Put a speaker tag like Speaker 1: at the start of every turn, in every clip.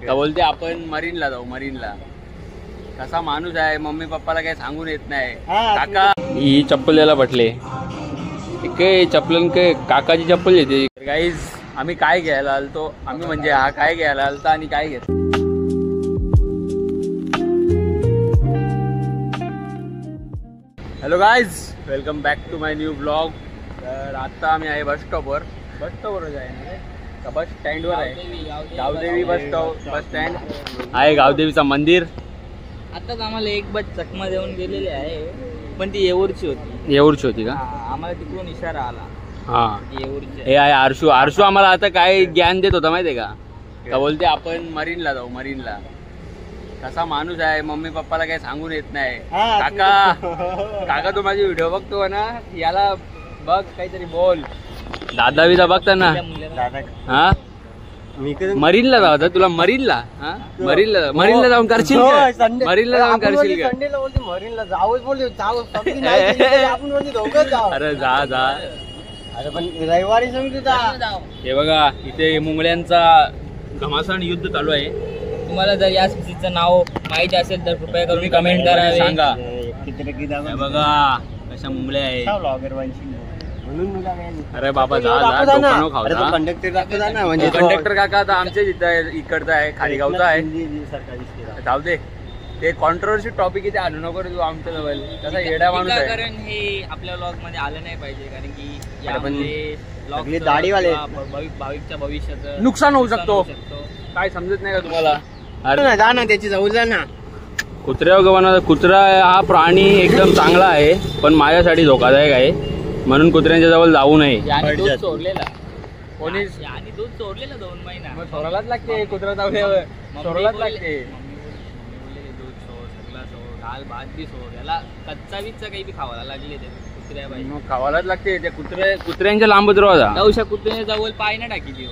Speaker 1: तर बोलते आपण मरीनला जाऊ. मरीनला कसा माणूस आहे, मम्मी पप्पाला काही सांगून येत नाही. काका ही चप्पल याला पटले काय चप्पल काय काकाची चप्पल येते. गाईज आम्ही काय घ्यायला आलतो, आम्ही म्हणजे हा काय घ्यायला आलता आणि काय घेतो. Hello guys, welcome back to my new blog. तर आता आम्ही आहे बस स्टॉपवरच आहे का बस स्टँडवर आहे. गावदेवी बस स्टँड आहे. गावदेवीचा मंदिर.
Speaker 2: आताच आम्हाला एक बस चकमा देऊन गेलेली आहे, पण ती येऊरची होती का. आम्हाला तिकडून इशारा आला.
Speaker 1: हा
Speaker 2: येऊरची
Speaker 1: हे आहे आरशू. आम्हाला आता काय ज्ञान देत होता माहितीये का बोलते आपण मरीनला जाऊ. मरीनला कसा माणूस आहे, मम्मी पप्पाला काही सांगून येत नाही. काका तू माझी व्हिडिओ बघतो ना, याला बघ काहीतरी बोल. दादा विदा बघता ना. हा मरीनला जाऊ तुला. मरीनला मरीनला जाऊन करशील. मरीनला जाऊन करशील का. अरे जा
Speaker 3: अरे पण रविवारी
Speaker 1: हे बघा इथे मुंगळ्यांचा घमासान युद्ध चालू आहे.
Speaker 2: तुम्हाला जर या स्पीचचं नाव माहिती असेल तर कृपया करून कमेंट करा,
Speaker 1: सांगा. बघा कशा मुंगळ्या आहे. अरे बाबा जा कंडक्टर काका आता आमच्या इकडचा आहे, खालीगावचा आहे. जाऊ दे, ते कॉन्ट्रोवर्सी टॉपिक इथे आणू नको तू आमच्या जवळ. कसा येडा माणूस आहे.
Speaker 2: कारण हे आपल्या ब्लॉग मध्ये आलं नाही पाहिजे, कारण की यामध्ये
Speaker 3: दाढीवाले
Speaker 2: भाविकच्या भविष्याचं
Speaker 1: नुकसान होऊ शकतो. काय समजत नाही का तुम्हाला.
Speaker 3: अरे जा ना, त्याची जाऊ जा ना.
Speaker 1: कुत्र्यावर गव्हाणा. कुत्रा हा प्राणी एकदम चांगला आहे, पण माझ्यासाठी धोकादायक आहे, म्हणून कुत्र्यांच्या जवळ जाऊ नये.
Speaker 2: दूध सोडलेला
Speaker 1: कोणी
Speaker 2: आणि दूध सोडलेलं 2 महिना.
Speaker 1: सोडायलाच लागते. कुत्रा चावल्यावर सोडायलाच लागते.
Speaker 2: दूध सोड, सगळं सोड, दाल भात बी सोड. याला कच्चा बीचा काही बी खावायला लागले ते कुत्र्या बाई.
Speaker 1: खावायलाच लागते. त्या कुत्र्यांच्या लांबच राहा.
Speaker 2: जाऊशा कुत्र्याच्या जवळ पाय ना टाकी देऊ.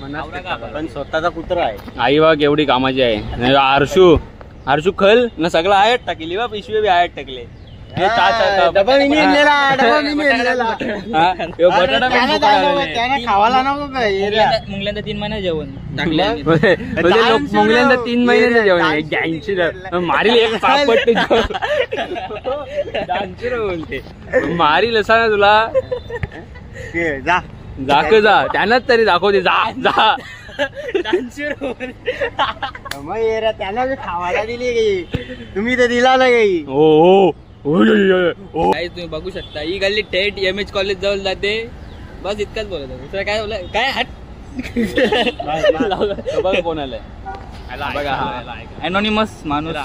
Speaker 3: पण स्वतःचा कुत्रा आहे.
Speaker 1: आई बा केवढी कामाची आहे. आरशू खल ना सगळं आयात टाकली बा. पिशवी बी आयात टाकले.
Speaker 3: खावाला नको
Speaker 2: मुंगल्यांदा 3 महिने जेवण
Speaker 1: मुंगल्यांदा 3 महिने जेवण मारी एक पापट बोलते. मारील असा ना तुला. जा त्यांनाच तरी दाखवते. जा
Speaker 3: त्यांना खावायला दिली, तुम्ही तर दिला ना काही.
Speaker 1: हो
Speaker 2: तुम्ही बघू शकता ही गल्ली थेट MH कॉलेज जवळ जाते. बस इतकाच बोलत दुसरं काय बोला काय. हट
Speaker 1: बघा कोणाला
Speaker 2: अनोनिमस माणूस.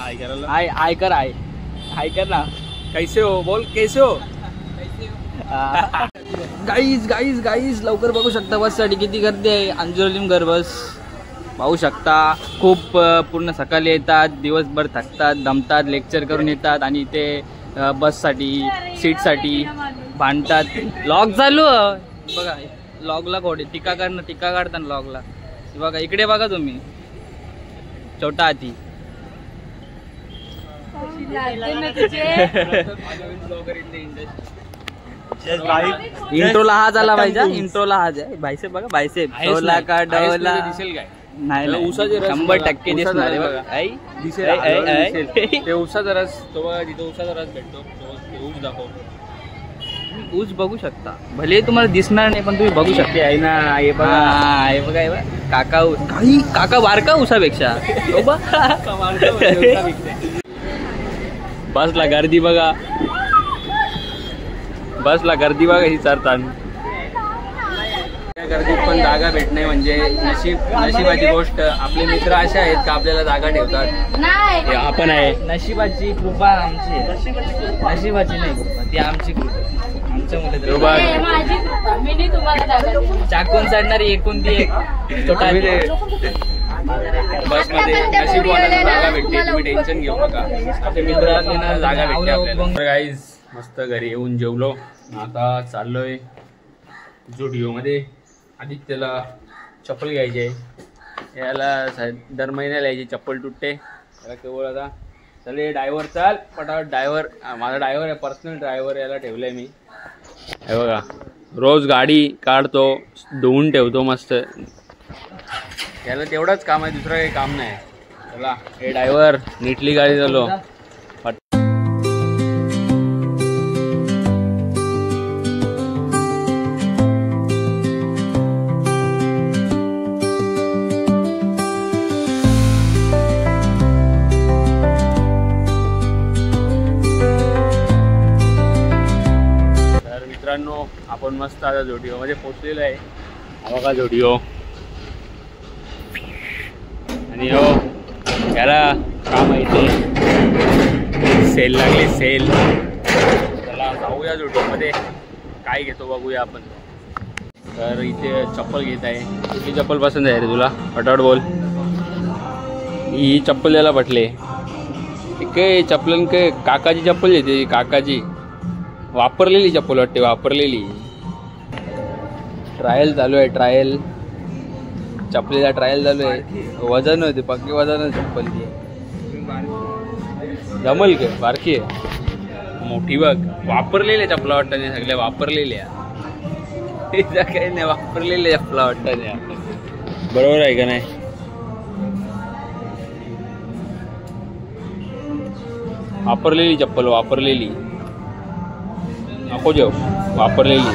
Speaker 2: ऐकर ना.
Speaker 1: कैसे हो बोल. कैसे हो
Speaker 2: गाईज लवकर बघू शकता बससाठी किती गर्दी आहे. अंजुलिमगर बस पाहू शकता. खूप पूर्ण सकाळी येतात, दिवसभर थकतात, दमतात, लेक्चर करून येतात आणि इथे बससाठी सीटसाठी भांडतात. लॉग चालू बघा. लॉगला कोडे टीका काढताना लॉगला. बघा इकडे बघा तुम्ही. छोटा हाती. इंट्रोला हा झाला पाहिजे. इंट्रोला हा जाय. बायसेप बघा. बायसेप डोला का डोला
Speaker 1: दिसेल काय.
Speaker 2: नाही 100% दिसणार आहे बघा.
Speaker 1: ते उसाचा रस तो बघा. तिथे उसाचा रस भेटतो. ऊस दाखव.
Speaker 2: ऊस बघू शकता. भले तुम्हाला दिसणार नाही, पण तुम्ही बघू शकता.
Speaker 1: आहे ना. हे बघा.
Speaker 2: हे बघा. काका ऊस. काका बारका ऊसापेक्षा.
Speaker 1: बसला गर्दी बघा. ही चरतान. गर्दीत पण जागा भेटणे म्हणजे नशिबाची गोष्ट. आपले मित्र असे आहेत का आपल्याला जागा ठेवतात. आपण आहे.
Speaker 2: नशिबाची कृपा आमची. नशिबाची नाही कृपा, ती आमची कृपा. आमच्या मुले चाकून चढणारी एकूण ती एक छोटा
Speaker 1: बसमध्ये नशीबवानाला जागा भेटते. तुम्ही टेन्शन घेऊ नका. आपल्या मित्रांना जागा भेटते आपल्याला. गाईज मस्त घरी येऊन जेवलो. आता चाललोय झुडिओ मध्ये. आदित्यला चप्पल घ्यायची आहे. याला दर महिन्याला यायची चप्पल तुटते. याला केवळ आता चल ड्रायव्हर चाल पटापट. माझा ड्रायव्हर आहे, पर्सनल ड्रायव्हर. याला ठेवलंय मी. हे बघा रोज गाडी काढतो, धुवून ठेवतो मस्त. याला तेवढंच काम आहे, दुसरं काही काम नाही. चला हे ड्रायव्हर नीटली गाडी चालव. मित्रांनो आपण मस्त आता झोडिओ मध्ये पोहोचलेलो आहे. हा बघा झोडिओ. आणि हो याला काम आहे ते सेल लागले सेल. चला जाऊया झोडिओ मध्ये काय घेतो बघूया आपण. तर इथे चप्पल घेत आहे. कुठली चप्पल पसंत आहे रे तुला? फटाफट बोल. ही चप्पल याला पटले. काय चप्पल काय काकाची चप्पल येते, काकाची वापरलेली चप्पल वाटते, वापरलेली. ट्रायल चालू आहे, ट्रायल चप्पलीचा ट्रायल चालू आहे. वजन होते पक्की वजन चप्पल ती. जमल का? बारकी आहे मोठी बघ. वापरलेल्या चपला वाटतं नाही, सगळ्या वापरलेल्या. काही नाही, वापरलेल्या चपला वाटतं नाही. बरोबर आहे का नाही? वापरलेली चप्पल, वापरलेली नको जेव, वापरलेली.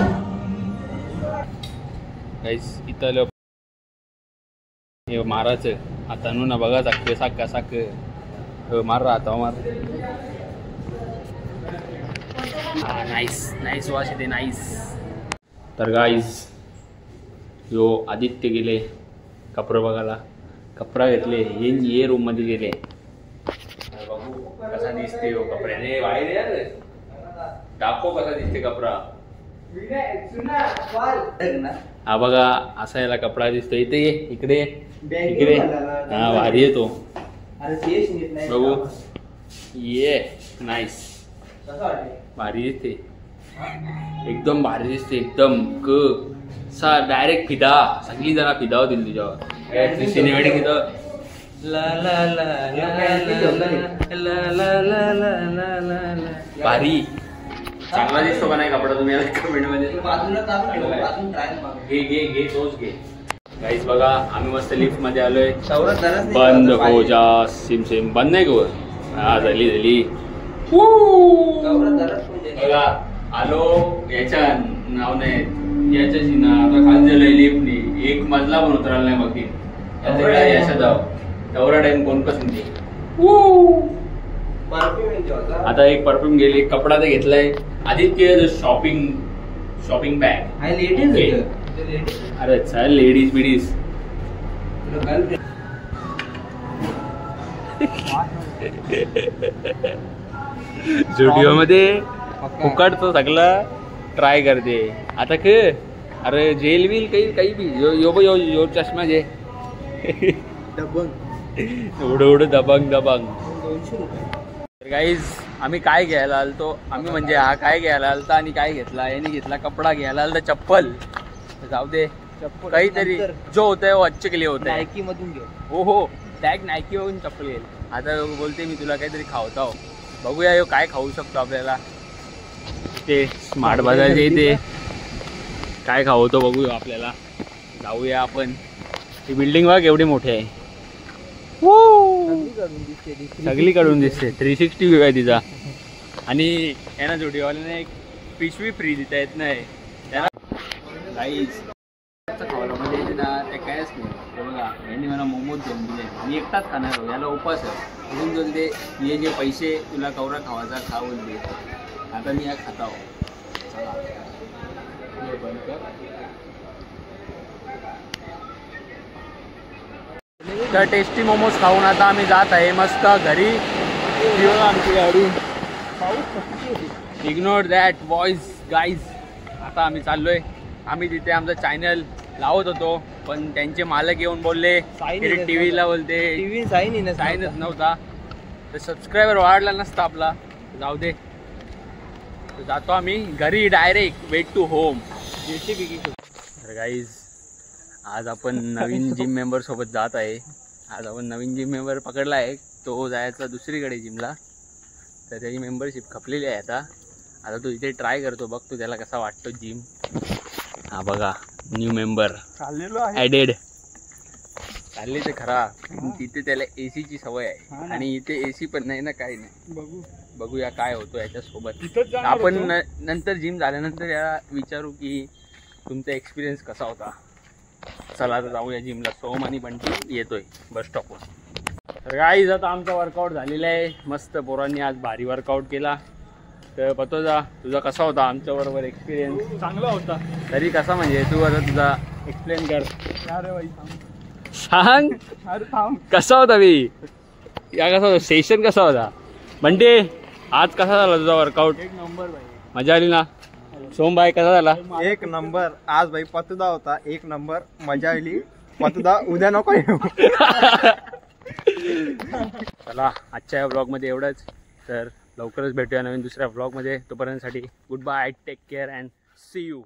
Speaker 1: गाईस इथं हे मारायचं आता ना बघा. साक साक मार आता मार. हा नाईस नाईस वाश येते, नाईस. तर गाईज यो आदित्य गेले कपडे बघायला. कपडा घेतले, ये रूम मध्ये गेले. बघू कसा दिसते हो कपड्याने. बाहेर यार दाखव कसा दिसते कपडा. हा बघा असा याला कपडा दिसतो. इथे ये, इकडे इकडे. हा भारी येतो बघू. ये नाईस, भारी दिसते, एकदम भारी दिसते. एकदम सा डायरेक्ट फिदा. सगळी जरा फिदा होतील तुझ्यावर. सिनेमॅटिक इथं भारी चांगला दिसतो का नाही कपडा? तुम्ही कमेंट मध्ये घे तोच घे. गाईस बघा आम्ही मस्त लिफ्ट मध्ये आलोय. बंद हो जा. सिम सिम बंद नाही गो. हा झाली. बघा आलो. याच्या नाव नाही याच्याशी ना. आता खाली झालंय लिफ्टनी. एक मजला पण उतरायला नाही बघ. त्याच्या याच्या जाव तेवढा टाइम कोण कसं दे. आता एक परफ्यूम गेली, एक कपडा तर घेतलाय. Aditya shopping bag. अरे चल लेडीज बिडीज. झुडिओ मध्ये फुकटचं सगळं ट्राय करते आता. अरे जेल बिल काही बी यो चष्मा जे एवढं दबंग. तर गाईज आम्ही काय घ्यायला आलतो? आम्ही म्हणजे हा काय घ्यायला आलता आणि काय घेतला? याने घेतला कपडा घ्यायला आलता, चप्पल. जाऊ दे, काहीतरी जो होत आहे वो अच्छे के लिए होत आहे. नायकी मधून घे. हो टॅग नायकी वरून चप्पल घेईल. आता बोलते मी तुला काहीतरी खावता. बघूया यो काय खाऊ शकतो आपल्याला. ते स्मार्ट बाजारचे इथे काय खावतो बघूया आपल्याला. जाऊया आपण. ही बिल्डिंग बघ एवढी मोठी आहे. सगळीकडून दिसते. 360 व्ह्यू आहे तिचा. आणि यांना जोडीवाल्याने एक पिशवी फ्री देता येत नाही त्यांना. गाईज खावला म्हणजे ना ते कायच नाही. बघा यांनी मला मोमोज घेऊन दिले. मी एकटाच खाणार हो, याला उपास आहे. म्हणून बोलते ये जे पैसे तुला कवरा खावायचा खा बोलते. आता मी या खाता हो. चला बंद कर. तर टेस्टी मोमोज खाऊन आता आम्ही जात आहे मस्त घरी. आमची गाडी. Ignore that boys guys. आता आम्ही चाललोय. आम्ही तिथे आमचा चॅनल लावत होतो पण त्यांचे मालक येऊन बोलले टीव्हीला बोलते टीव्ही साईनच नव्हता. तर सबस्क्रायबर वाढला नसता आपला. जाऊ दे. जातो आम्ही घरी डायरेक्ट. Wait to home. तर गाईज आज आपण नवीन जिम मेंबर सोबत जात आहे. आज आपण नवीन जिम मेंबर पकडला आहे. तो जायचा दुसरीकडे जिमला. तर त्याची मेंबरशिप खपलेली आहे आता. तो इथे ट्राय करतो. बघतो त्याला कसा वाटतो जिम. हा बघा न्यू मेंबर ॲडेड. खाल्ली ते खरा, तिथे त्याला एसीची सवय आहे आणि इथे एसी पण नाही ना, काही नाही. बघूया काय होतो याच्यासोबत. आपण नंतर जिम झाल्यानंतर याला विचारू की तुमचा एक्सपिरियन्स कसा होता. चला आता जाऊया जिमला. सोम आणि बंटी येतोय बस स्टॉपवर. तर गाईज आता आमचा वर्कआउट झालेला आहे. मस्त पोरांनी आज भारी वर्कआउट केला. तर पतोजा तुझा कसा होता आमच्याबरोबर एक्सपिरियन्स?
Speaker 2: चांगला होता.
Speaker 1: तरी कसा म्हणजे तू आता तुझा एक्सप्लेन कर. सांग कसा होता मी या, कसा होता सेशन, कसा होता बंटी आज, कसा झाला तुझा वर्कआउट?
Speaker 3: एक नंबर भाई,
Speaker 1: मजा आली ना? सोम भाई कसा झाला?
Speaker 3: एक नंबर. आज भाई पतुदा होता एक नंबर, मजा आली. पतुदा उद्या नको येऊ.
Speaker 1: चला आजच्या या ब्लॉगमध्ये एवढंच. तर लवकरच भेटूया नवीन दुसऱ्या ब्लॉगमध्ये. तोपर्यंतसाठी good bye, take care and see you.